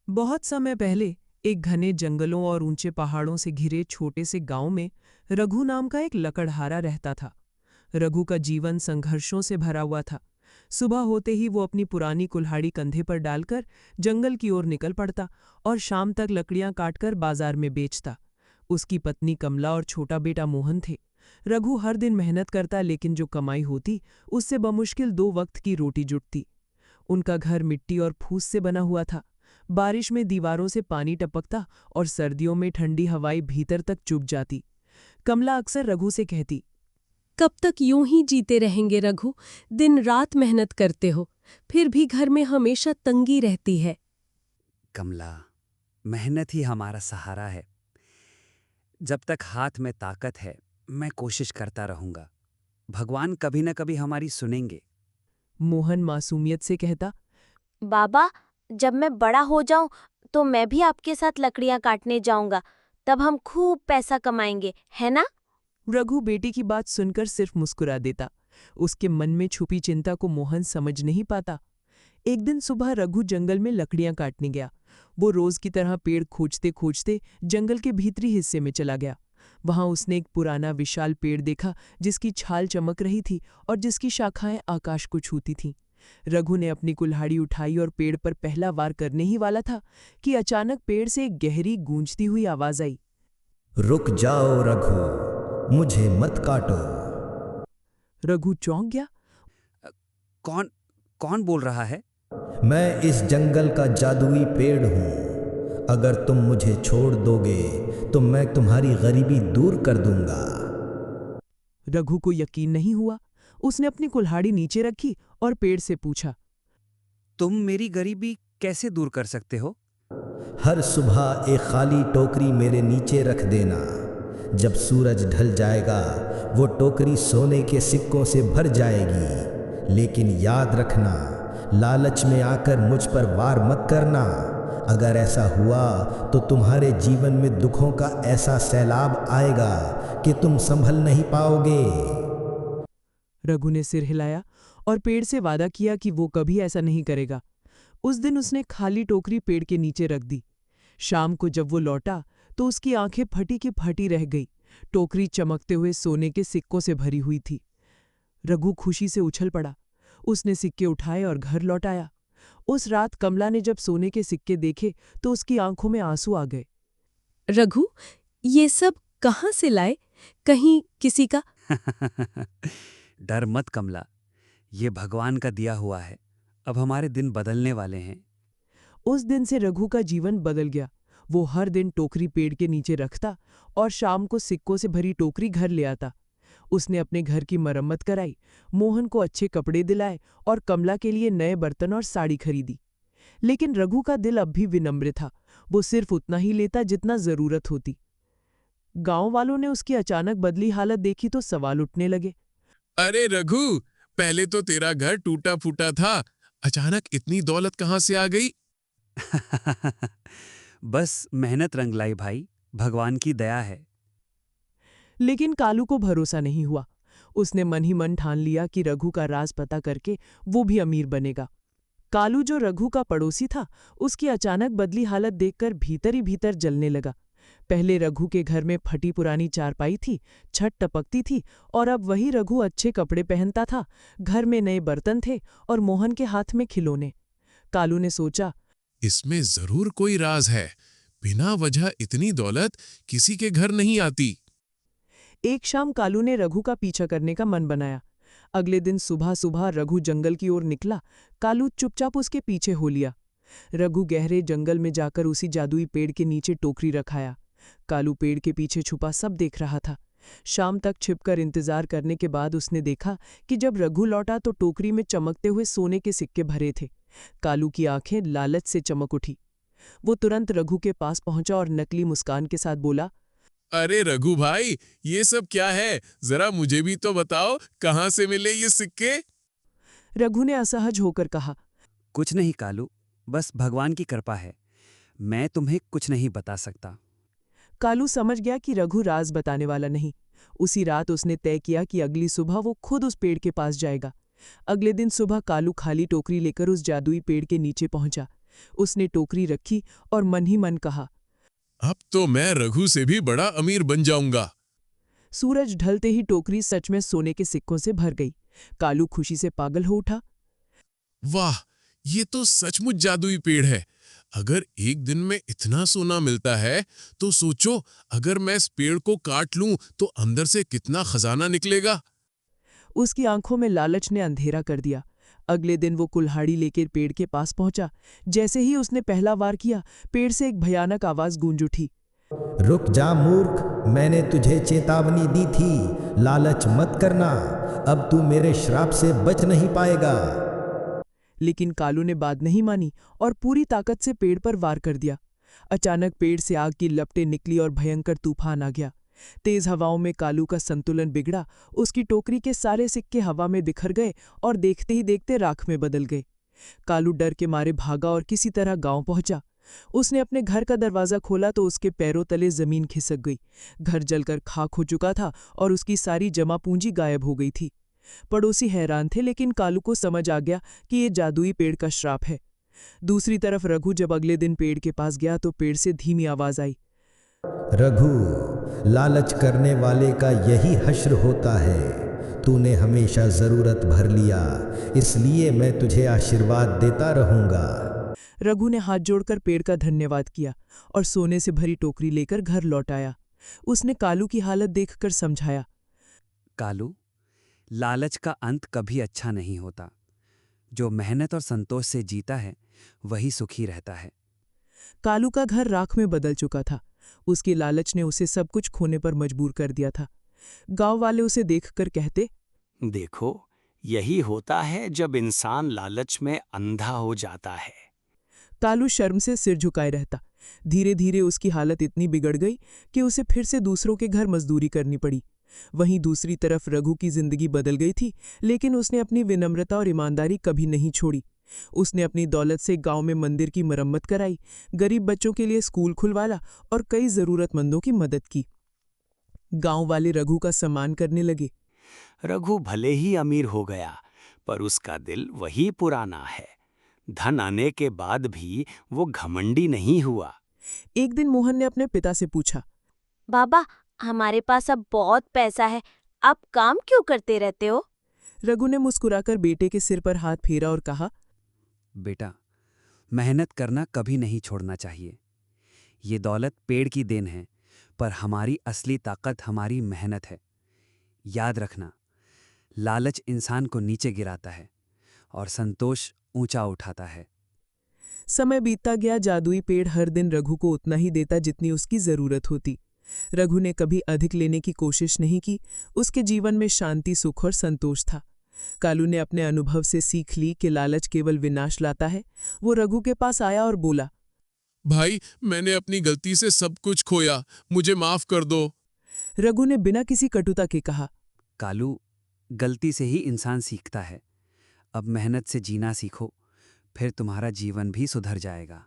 बहुत समय पहले एक घने जंगलों और ऊंचे पहाड़ों से घिरे छोटे से गांव में रघु नाम का एक लकड़हारा रहता था। रघु का जीवन संघर्षों से भरा हुआ था। सुबह होते ही वो अपनी पुरानी कुल्हाड़ी कंधे पर डालकर जंगल की ओर निकल पड़ता और शाम तक लकड़ियां काटकर बाजार में बेचता। उसकी पत्नी कमला और छोटा बेटा मोहन थे। रघु हर दिन मेहनत करता, लेकिन जो कमाई होती उससे बमुश्किल 2 वक्त की रोटी जुटती। उनका घर मिट्टी और फूस से बना हुआ था। बारिश में दीवारों से पानी टपकता और सर्दियों में ठंडी हवाएं भीतर तक चुभ जाती। कमला अक्सर रघु से कहती, कब तक यूं ही जीते रहेंगे रघु? दिन रात मेहनत करते हो, फिर भी घर में हमेशा तंगी रहती है। कमला, मेहनत ही हमारा सहारा है। जब तक हाथ में ताकत है, मैं कोशिश करता रहूंगा। भगवान कभी न कभी हमारी सुनेंगे। मोहन मासूमियत से कहता। बाबा, जब मैं बड़ा हो जाऊं तो मैं भी आपके साथ लकड़ियां काटने जाऊंगा। तब हम खूब पैसा कमाएंगे, है ना? रघु बेटी की बात सुनकर सिर्फ मुस्कुरा देता। उसके मन में छुपी चिंता को मोहन समझ नहीं पाता। एक दिन सुबह रघु जंगल में लकड़ियां काटने गया। वो रोज की तरह पेड़ खोजते खोजते जंगल के भीतरी हिस्से में चला गया। वहां उसने एक पुराना विशाल पेड़ देखा, जिसकी छाल चमक रही थी और जिसकी शाखाएं आकाश को छूती थीं। रघु ने अपनी कुल्हाड़ी उठाई और पेड़ पर पहला वार करने ही वाला था कि अचानक पेड़ से एक गहरी गूंजती हुई आवाज आई। रुक जाओ रघु, मुझे मत काटो। रघु चौंक गया। कौन कौन बोल रहा है? मैं इस जंगल का जादुई पेड़ हूं। अगर तुम मुझे छोड़ दोगे तो मैं तुम्हारी गरीबी दूर कर दूंगा। रघु को यकीन नहीं हुआ। उसने अपनी कुल्हाड़ी नीचे रखी और पेड़ से पूछा, तुम मेरी गरीबी कैसे दूर कर सकते हो? हर सुबह एक खाली टोकरी मेरे नीचे रख देना। जब सूरज ढल जाएगा वो टोकरी सोने के सिक्कों से भर जाएगी। लेकिन याद रखना, लालच में आकर मुझ पर वार मत करना। अगर ऐसा हुआ तो तुम्हारे जीवन में दुखों का ऐसा सैलाब आएगा कि तुम संभल नहीं पाओगे। रघु ने सिर हिलाया और पेड़ से वादा किया कि वो कभी ऐसा नहीं करेगा। उस दिन उसने खाली टोकरी पेड़ के नीचे रख दी। शाम को जब वो लौटा तो उसकी आंखें फटी की फटी रह गई। टोकरी चमकते हुए सोने के सिक्कों से भरी हुई थी। रघु खुशी से उछल पड़ा। उसने सिक्के उठाए और घर लौट आया। उस रात कमला ने जब सोने के सिक्के देखे तो उसकी आंखों में आंसू आ गए। रघु, ये सब कहाँ से लाए? कहीं किसी का? डर मत कमला, ये भगवान का दिया हुआ है। अब हमारे दिन बदलने वाले हैं। उस दिन से रघु का जीवन बदल गया। वो हर दिन टोकरी पेड़ के नीचे रखता और शाम को सिक्कों से भरी टोकरी घर ले आता। उसने अपने घर की मरम्मत कराई, मोहन को अच्छे कपड़े दिलाए और कमला के लिए नए बर्तन और साड़ी खरीदी। लेकिन रघु का दिल अब भी विनम्र था। वो सिर्फ उतना ही लेता जितना जरूरत होती। गांव वालों ने उसकी अचानक बदली हालत देखी तो सवाल उठने लगे। अरे रघु, पहले तो तेरा घर टूटा फूटा था, अचानक इतनी दौलत कहां से आ गई? बस मेहनत रंग लाई भाई, भगवान की दया है। लेकिन कालू को भरोसा नहीं हुआ। उसने मन ही मन ठान लिया कि रघु का राज पता करके वो भी अमीर बनेगा। कालू, जो रघु का पड़ोसी था, उसकी अचानक बदली हालत देखकर भीतर ही भीतर जलने लगा। पहले रघु के घर में फटी पुरानी चारपाई थी, छत टपकती थी, और अब वही रघु अच्छे कपड़े पहनता था। घर में नए बर्तन थे और मोहन के हाथ में खिलौने। कालू ने सोचा, इसमें जरूर कोई राज है। बिना वजह इतनी दौलत किसी के घर नहीं आती। एक शाम कालू ने रघु का पीछा करने का मन बनाया। अगले दिन सुबह सुबह रघु जंगल की ओर निकला। कालू चुपचाप उसके पीछे हो लिया। रघु गहरे जंगल में जाकर उसी जादुई पेड़ के नीचे टोकरी रखाया। कालू पेड़ के पीछे छुपा सब देख रहा था। शाम तक छिपकर इंतजार करने के बाद उसने देखा कि जब रघु लौटा तो टोकरी में चमकते हुए सोने के सिक्के भरे थे। कालू की आंखें लालच से चमक उठी। वो तुरंत रघु के पास पहुंचा और नकली मुस्कान के साथ बोला, अरे रघु भाई, ये सब क्या है? जरा मुझे भी तो बताओ, कहां से मिले ये सिक्के? रघु ने असहज होकर कहा, कुछ नहीं कालू, बस भगवान की कृपा है। मैं तुम्हें कुछ नहीं बता सकता। कालू समझ गया कि रघु राज बताने वाला नहीं। उसी रात उसने तय किया कि अगली सुबह वो खुद उस पेड़ के पास जाएगा। अगले दिन सुबह कालू खाली टोकरी लेकर उस जादुई पेड़ के नीचे पहुंचा। उसने टोकरी रखी और मन ही मन कहा, अब तो मैं रघु से भी बड़ा अमीर बन जाऊंगा। सूरज ढलते ही टोकरी सच में सोने के सिक्कों से भर गई। कालू खुशी से पागल हो उठा। वाह, ये तो सचमुच जादुई पेड़ है। अगर एक दिन में इतना सोना मिलता है तो सोचो, अगर मैं इस पेड़ को काट लूं तो अंदर से कितना खजाना निकलेगा। उसकी आंखों में लालच ने अंधेरा कर दिया। अगले दिन वो कुल्हाड़ी लेकर पेड़ के पास पहुंचा। जैसे ही उसने पहला वार किया, पेड़ से एक भयानक आवाज गूंज उठी। रुक जा मूर्ख, मैंने तुझे चेतावनी दी थी, लालच मत करना, अब तू मेरे श्राप से बच नहीं पाएगा। लेकिन कालू ने बात नहीं मानी और पूरी ताकत से पेड़ पर वार कर दिया। अचानक पेड़ से आग की लपटें निकली और भयंकर तूफान आ गया। तेज हवाओं में कालू का संतुलन बिगड़ा। उसकी टोकरी के सारे सिक्के हवा में बिखर गए और देखते ही देखते राख में बदल गए। कालू डर के मारे भागा और किसी तरह गांव पहुंचा। उसने अपने घर का दरवाजा खोला तो उसके पैरों तले जमीन खिसक गई। घर जलकर खाक हो चुका था और उसकी सारी जमा पूंजी गायब हो गई थी। पड़ोसी हैरान थे, लेकिन कालू को समझ आ गया कि ये जादुई पेड़ का श्राप है। दूसरी तरफ रघु जब अगले दिन पेड़ के पास गया तो पेड़ से धीमी आवाज आई, रघु, लालच करने वाले का यही हश्र होता है। तूने हमेशा जरूरत भर लिया, इसलिए मैं तुझे आशीर्वाद देता रहूंगा। रघु ने हाथ जोड़कर पेड़ का धन्यवाद किया और सोने से भरी टोकरी लेकर घर लौट आया। उसने कालू की हालत देखकर समझाया, कालू, लालच का अंत कभी अच्छा नहीं होता। जो मेहनत और संतोष से जीता है वही सुखी रहता है। कालू का घर राख में बदल चुका था। उसकी लालच ने उसे सब कुछ खोने पर मजबूर कर दिया था। गांव वाले उसे देखकर कहते, देखो, यही होता है जब इंसान लालच में अंधा हो जाता है। कालू शर्म से सिर झुकाए रहता। धीरे धीरे उसकी हालत इतनी बिगड़ गई कि उसे फिर से दूसरों के घर मजदूरी करनी पड़ी। वहीं दूसरी तरफ रघु की जिंदगी बदल गई थी, लेकिन उसने अपनी विनम्रता और ईमानदारी कभी नहीं छोड़ी। उसने अपनी दौलत से गांव में मंदिर की मरम्मत कराई, गरीब बच्चों के लिए स्कूल खुलवाया और कई जरूरतमंदों की मदद की। गांव वाले रघु का सम्मान करने लगे। रघु भले ही अमीर हो गया, पर उसका दिल वही पुराना है। धन आने के बाद भी वो घमंडी नहीं हुआ। एक दिन मोहन ने अपने पिता से पूछा, बाबा, हमारे पास अब बहुत पैसा है, आप काम क्यों करते रहते हो? रघु ने मुस्कुराकर बेटे के सिर पर हाथ फेरा और कहा, बेटा, मेहनत करना कभी नहीं छोड़ना चाहिए। ये दौलत पेड़ की देन है, पर हमारी असली ताकत हमारी मेहनत है। याद रखना, लालच इंसान को नीचे गिराता है और संतोष ऊंचा उठाता है। समय बीतता गया। जादुई पेड़ हर दिन रघु को उतना ही देता जितनी उसकी जरूरत होती। रघु ने कभी अधिक लेने की कोशिश नहीं की। उसके जीवन में शांति, सुख और संतोष था। कालू ने अपने अनुभव से सीख ली कि लालच केवल विनाश लाता है। वो रघु के पास आया और बोला, भाई, मैंने अपनी गलती से सब कुछ खोया, मुझे माफ कर दो। रघु ने बिना किसी कटुता के कहा, कालू, गलती से ही इंसान सीखता है। अब मेहनत से जीना सीखो, फिर तुम्हारा जीवन भी सुधर जाएगा।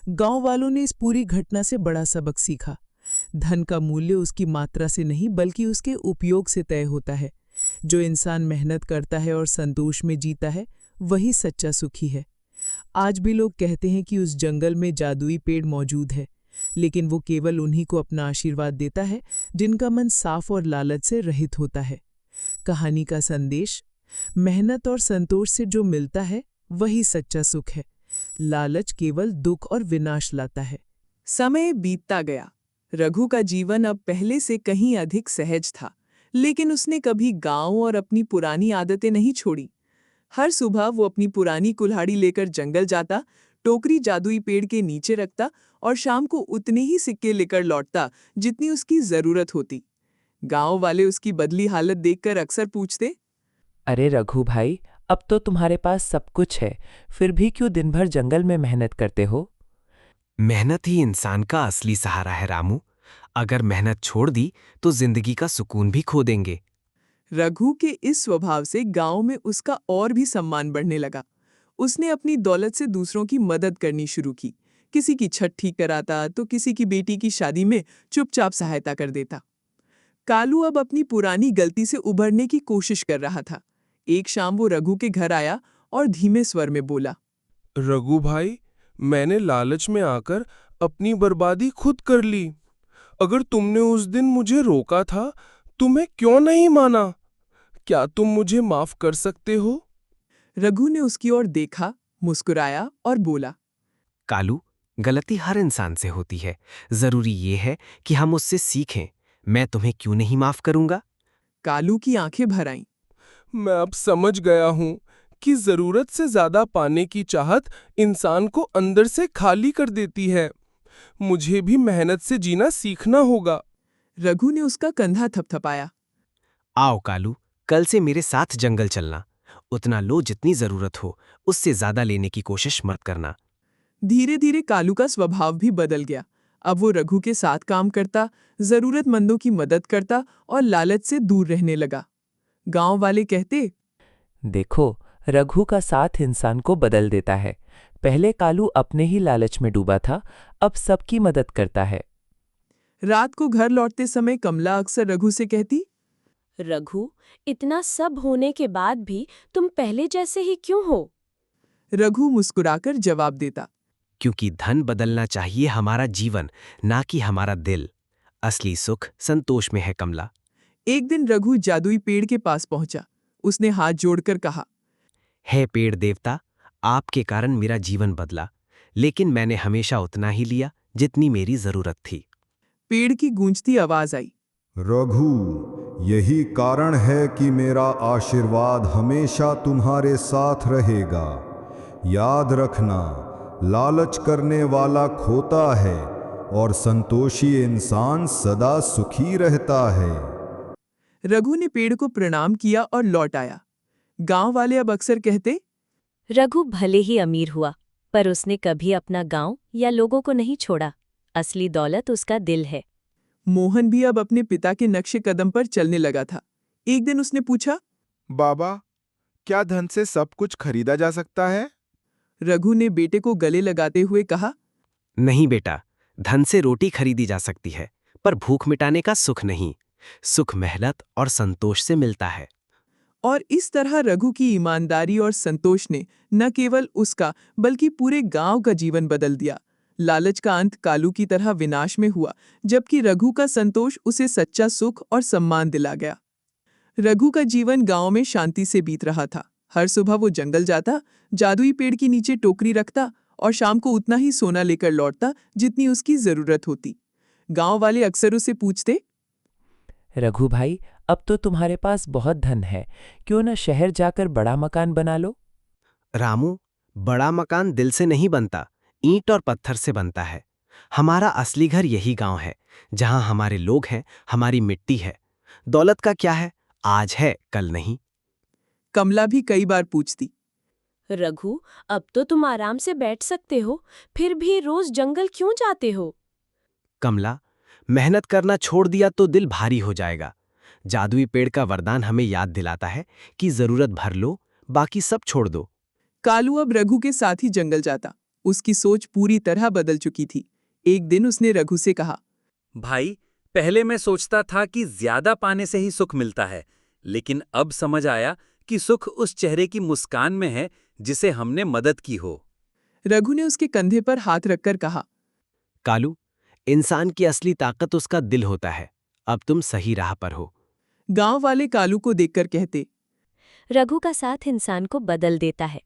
गांव वालों ने इस पूरी घटना से बड़ा सबक सीखा। धन का मूल्य उसकी मात्रा से नहीं बल्कि उसके उपयोग से तय होता है। जो इंसान मेहनत करता है और संतोष में जीता है, वही सच्चा सुखी है। आज भी लोग कहते हैं कि उस जंगल में जादुई पेड़ मौजूद है, लेकिन वो केवल उन्हीं को अपना आशीर्वाद देता है जिनका मन साफ और लालच से रहित होता है। कहानी का संदेश: मेहनत और संतोष से जो मिलता है वही सच्चा सुख है। लालच केवल दुख और विनाश लाता है। समय बीतता गया। रघु का जीवन अब पहले से कहीं अधिक सहज था, लेकिन उसने कभी गांव और अपनी पुरानी आदतें नहीं छोड़ी। हर सुबह वो अपनी पुरानी कुल्हाड़ी लेकर जंगल जाता, टोकरी जादुई पेड़ के नीचे रखता और शाम को उतने ही सिक्के लेकर लौटता जितनी उसकी जरूरत होती। गांव वाले उसकी बदली हालत देखकर अक्सर पूछते, अरे रघु भाई, अब तो तुम्हारे पास सब कुछ है, फिर भी क्यों दिन भर जंगल में मेहनत करते हो? मेहनत ही इंसान का असली सहारा है रामू। अगर मेहनत छोड़ दी तो जिंदगी का सुकून भी खो देंगे। रघु के इस स्वभाव से गांव में उसका और भी सम्मान बढ़ने लगा। उसने अपनी दौलत से दूसरों की मदद करनी शुरू की। किसी की छत ठीक कराता तो किसी की बेटी की शादी में चुपचाप सहायता कर देता। कालू अब अपनी पुरानी गलती से उभरने की कोशिश कर रहा था। एक शाम वो रघु के घर आया और धीमे स्वर में बोला, रघु भाई, मैंने लालच में आकर अपनी बर्बादी खुद कर ली। अगर तुमने उस दिन मुझे रोका था तो मैं क्यों नहीं माना? क्या तुम मुझे माफ कर सकते हो? रघु ने उसकी ओर देखा, मुस्कुराया और बोला, कालू, गलती हर इंसान से होती है। जरूरी ये है कि हम उससे सीखें। मैं तुम्हें क्यों नहीं माफ करूंगा? कालू की आंखें भर आईं। मैं अब समझ गया हूँ कि जरूरत से ज्यादा पाने की चाहत इंसान को अंदर से खाली कर देती है। मुझे भी मेहनत से जीना सीखना होगा। रघु ने उसका कंधा थपथपाया। आओ कालू, कल से मेरे साथ जंगल चलना। उतना लो जितनी जरूरत हो, उससे ज्यादा लेने की कोशिश मत करना। धीरे धीरे कालू का स्वभाव भी बदल गया। अब वो रघु के साथ काम करता, जरूरतमंदों की मदद करता और लालच से दूर रहने लगा। गांव वाले कहते, देखो, रघु का साथ इंसान को बदल देता है। पहले कालू अपने ही लालच में डूबा था, अब सबकी मदद करता है। रात को घर लौटते समय कमला अक्सर रघु से कहती, रघु, इतना सब होने के बाद भी तुम पहले जैसे ही क्यों हो? रघु मुस्कुराकर जवाब देता, क्योंकि धन बदलना चाहिए हमारा जीवन, ना कि हमारा दिल। असली सुख संतोष में है कमला। एक दिन रघु जादुई पेड़ के पास पहुंचा। उसने हाथ जोड़कर कहा, हे पेड़ देवता, आपके कारण मेरा जीवन बदला, लेकिन मैंने हमेशा उतना ही लिया जितनी मेरी जरूरत थी। पेड़ की गूंजती आवाज आई, रघु, यही कारण है कि मेरा आशीर्वाद हमेशा तुम्हारे साथ रहेगा। याद रखना, लालच करने वाला खोता है और संतोषी इंसान सदा सुखी रहता है। रघु ने पेड़ को प्रणाम किया और लौट आया। गांव वाले अब अक्सर कहते, रघु भले ही अमीर हुआ, पर उसने कभी अपना गांव या लोगों को नहीं छोड़ा। असली दौलत उसका दिल है। मोहन भी अब अपने पिता के नक्शे कदम पर चलने लगा था। एक दिन उसने पूछा, बाबा, क्या धन से सब कुछ खरीदा जा सकता है? रघु ने बेटे को गले लगाते हुए कहा, नहीं बेटा, धन से रोटी खरीदी जा सकती है, पर भूख मिटाने का सुख नहीं। सुख मेहनत और संतोष से मिलता है। और इस तरह रघु की ईमानदारी और संतोष ने न केवल उसका बल्कि पूरे गांव का जीवन बदल दिया। लालच का अंत कालू की तरह विनाश में हुआ, जबकि रघु का संतोष उसे सच्चा सुख और सम्मान दिला गया। रघु का जीवन गांव में शांति से बीत रहा था। हर सुबह वो जंगल जाता, जादुई पेड़ के नीचे टोकरी रखता और शाम को उतना ही सोना लेकर लौटता जितनी उसकी जरूरत होती। गांव वाले अक्सर उसे पूछते, रघु भाई, अब तो तुम्हारे पास बहुत धन है, क्यों न शहर जाकर बड़ा मकान बना लो? रामू, बड़ा मकान दिल से नहीं बनता, ईंट और पत्थर से बनता है। हमारा असली घर यही गांव है, जहां हमारे लोग हैं, हमारी मिट्टी है। दौलत का क्या है, आज है कल नहीं। कमला भी कई बार पूछती, रघु, अब तो तुम आराम से बैठ सकते हो, फिर भी रोज जंगल क्यों जाते हो? कमला, मेहनत करना छोड़ दिया तो दिल भारी हो जाएगा। जादुई पेड़ का वरदान हमें याद दिलाता है कि जरूरत भर लो, बाकी सब छोड़ दो। कालू अब रघु के साथ ही जंगल जाता। उसकी सोच पूरी तरह बदल चुकी थी। एक दिन उसने रघु से कहा, भाई, पहले मैं सोचता था कि ज्यादा पाने से ही सुख मिलता है, लेकिन अब समझ आया कि सुख उस चेहरे की मुस्कान में है जिसे हमने मदद की हो। रघु ने उसके कंधे पर हाथ रखकर कहा, कालू, इंसान की असली ताकत उसका दिल होता है। अब तुम सही राह पर हो। गांव वाले कालू को देखकर कहते, रघु का साथ इंसान को बदल देता है।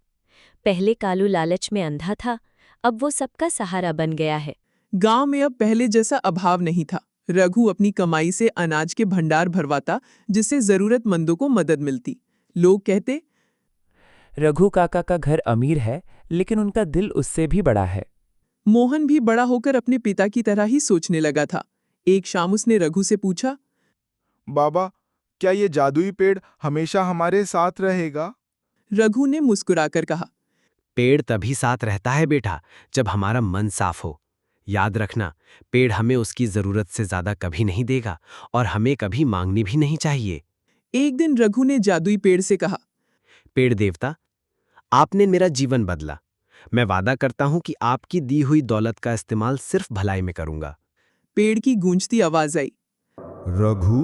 पहले कालू लालच में अंधा था, अब वो सबका सहारा बन गया है। गांव में अब पहले जैसा अभाव नहीं था। रघु अपनी कमाई से अनाज के भंडार भरवाता, जिससे जरूरतमंदों को मदद मिलती। लोग कहते, रघु काका का घर अमीर है, लेकिन उनका दिल उससे भी बड़ा है। मोहन भी बड़ा होकर अपने पिता की तरह ही सोचने लगा था। एक शाम उसने रघु से पूछा, बाबा, क्या ये जादुई पेड़ हमेशा हमारे साथ रहेगा? रघु ने मुस्कुराकर कहा, पेड़ तभी साथ रहता है बेटा, जब हमारा मन साफ हो। याद रखना, पेड़ हमें उसकी जरूरत से ज्यादा कभी नहीं देगा और हमें कभी मांगनी भी नहीं चाहिए। एक दिन रघु ने जादुई पेड़ से कहा, पेड़ देवता, आपने मेरा जीवन बदला। मैं वादा करता हूं कि आपकी दी हुई दौलत का इस्तेमाल सिर्फ भलाई में करूंगा। पेड़ की गूंजती आवाज आई, रघु,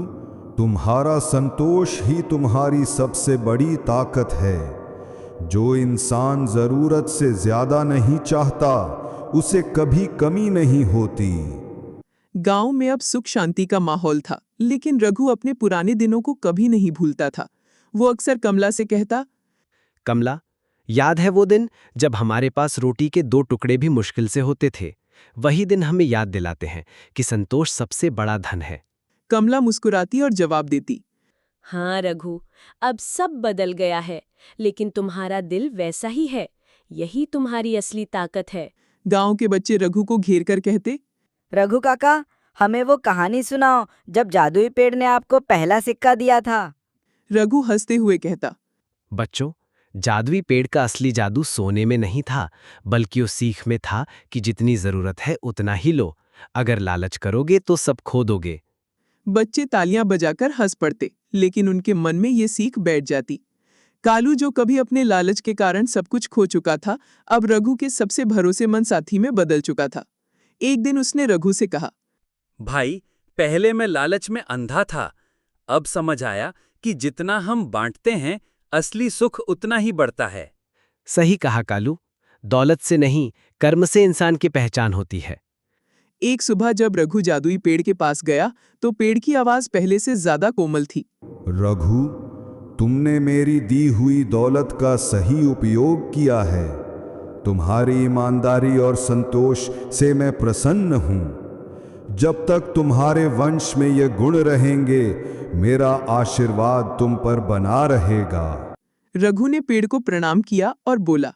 तुम्हारा संतोष ही तुम्हारी सबसे बड़ी ताकत है। जो इंसान जरूरत से ज्यादा नहीं चाहता उसे कभी कमी नहीं होती। गांव में अब सुख शांति का माहौल था, लेकिन रघु अपने पुराने दिनों को कभी नहीं भूलता था। वो अक्सर कमला से कहता, कमला, याद है वो दिन जब हमारे पास रोटी के 2 टुकड़े भी मुश्किल से होते थे? वही दिन हमें याद दिलाते हैं कि संतोष सबसे बड़ा धन है। कमला मुस्कुराती और जवाब देती, हाँ रघु, अब सब बदल गया है, लेकिन तुम्हारा दिल वैसा ही है। यही तुम्हारी असली ताकत है। गांव के बच्चे रघु को घेर कर कहते, रघु काका, हमें वो कहानी सुनाओ जब जादुई पेड़ ने आपको पहला सिक्का दिया था। रघु हंसते हुए कहता, बच्चों, जादुई पेड़ का असली जादू सोने में नहीं था, बल्कि उस सीख में था कि जितनी जरूरत है उतना ही लो। अगर लालच करोगे तो सब खो दोगे। बच्चे तालियां बजाकर हंस पड़ते, लेकिन उनके मन में ये सीख बैठ जाती। कालू, जो कभी अपने लालच के कारण सब कुछ खो चुका था, अब रघु के सबसे भरोसेमंद साथी में बदल चुका था। एक दिन उसने रघु से कहा, भाई, पहले मैं लालच में अंधा था। अब समझ आया कि जितना हम बांटते हैं, असली सुख उतना ही बढ़ता है। सही कहा कालू, दौलत से नहीं, कर्म से इंसान की पहचान होती है। एक सुबह जब रघु जादुई पेड़ के पास गया तो पेड़ की आवाज पहले से ज्यादा कोमल थी। रघु, तुमने मेरी दी हुई दौलत का सही उपयोग किया है। तुम्हारी ईमानदारी और संतोष से मैं प्रसन्न हूँ। जब तक तुम्हारे वंश में ये गुण रहेंगे, मेरा आशीर्वाद तुम पर बना रहेगा। रघु ने पेड़ को प्रणाम किया और बोला,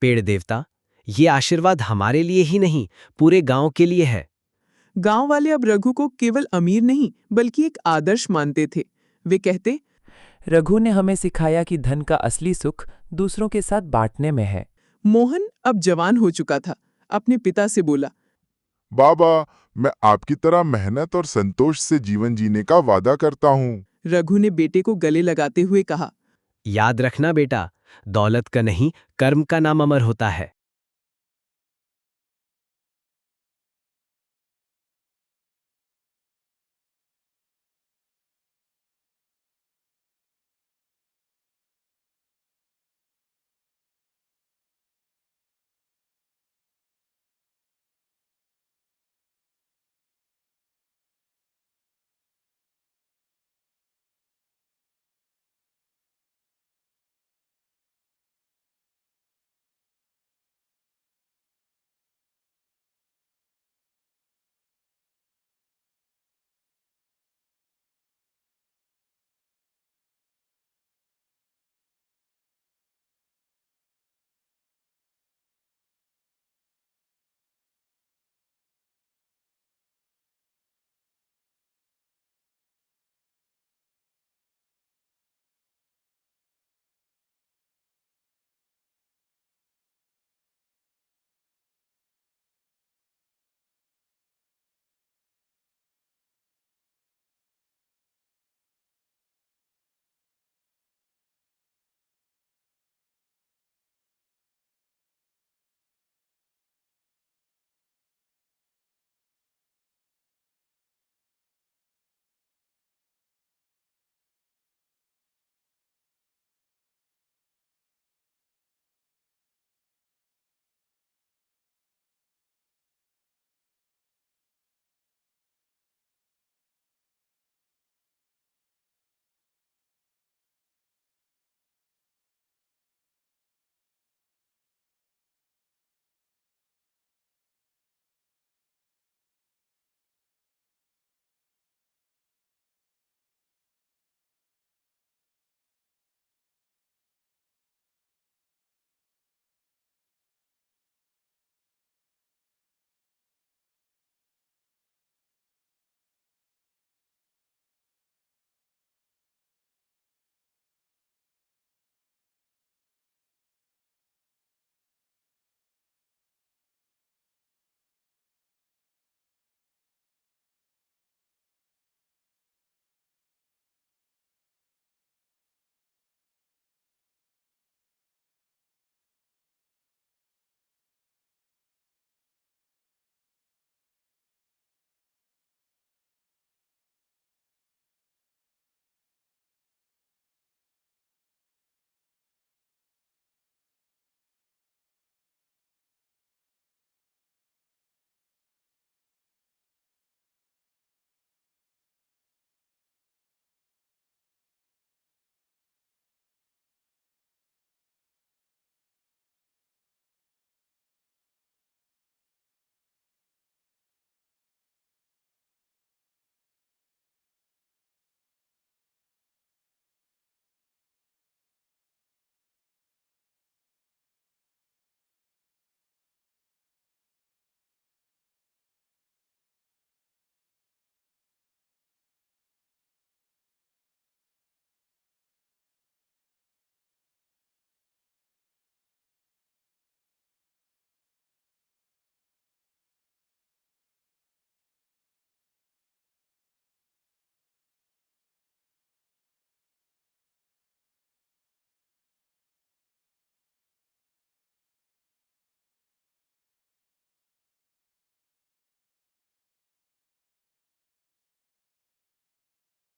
पेड़ देवता, ये आशीर्वाद हमारे लिए ही नहीं, पूरे गांव के लिए है। गांव वाले अब रघु को केवल अमीर नहीं बल्कि एक आदर्श मानते थे। वे कहते, रघु ने हमें सिखाया कि धन का असली सुख दूसरों के साथ बांटने में है। मोहन अब जवान हो चुका था। अपने पिता से बोला, बाबा, मैं आपकी तरह मेहनत और संतोष से जीवन जीने का वादा करता हूँ। रघु ने बेटे को गले लगाते हुए कहा, याद रखना बेटा, दौलत का नहीं, कर्म का नाम अमर होता है।